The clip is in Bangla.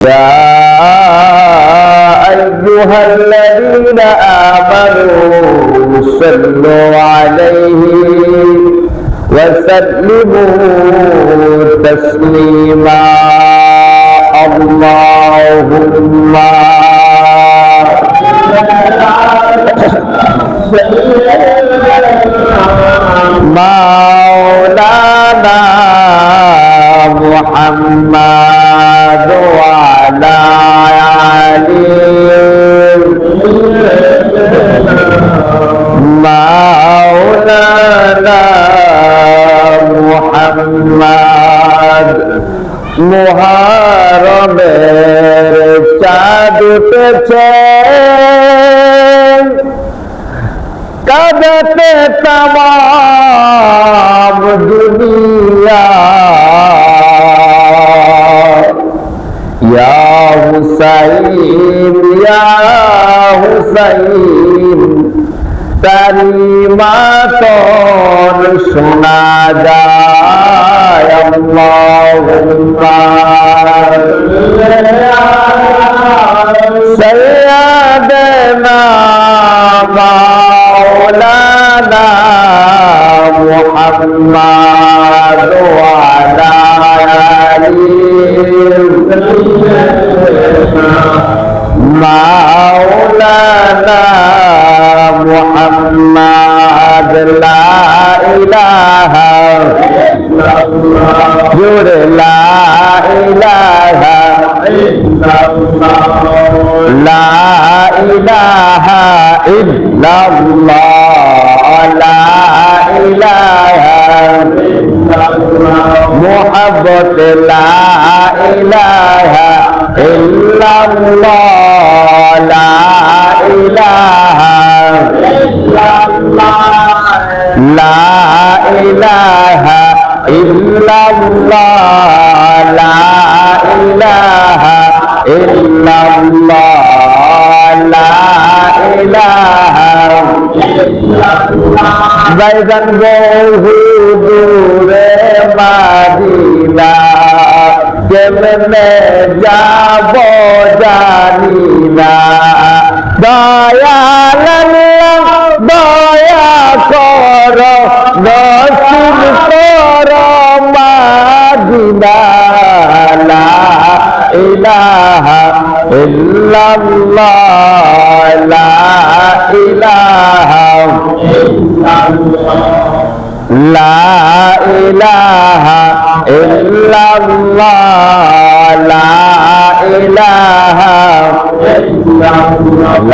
يا أيها الذين آمنوا صلوا عليه وسلموا تسليما اللهم مولانا محمد وعلى آله مولانا محمد মুহররমের চাঁদ উঠেছে কাঁদতে তামাম দুনিয়া ইয়া হুসাইন ইয়া হুসাইন তারি মাতন শোনা যায় আল্লাহুম্মা সাইয়্যিদানা মাওলানা মুহাম্মদ ওয়া আলা আলিহি মাওলানা মুহাম্মদ লা ইলাহা ইল্লাল্লাহ জোরে লা ইলাহা ইল্লাল্লাহ লা ইলাহা ইল্লাল্লাহ লা ইলাহা ইল্লাল্লাহ মুহাব্বত লা ইলাহা ইল্লাল্লাহ লা ইলাহা ইল্লাল্লাহ লা ইলাহা ইল্লাল্লাহ লা ইলাহা ইল্লাল্লাহ লা ইলাহা ইল্লাল্লাহ বাইজান বহু দূরে মাদিনা কেমনে যাব জানি না দয়াল আল্লাহ দয়া করো নসিব করো মাদিনা লা ইলাহা ইল্লাল্লাহ লা ইলাহা ইল্লাল্লাহ লা ইলাহা ইল্লাল্লাহ লা ইলাহা ইল্লাল্লাহ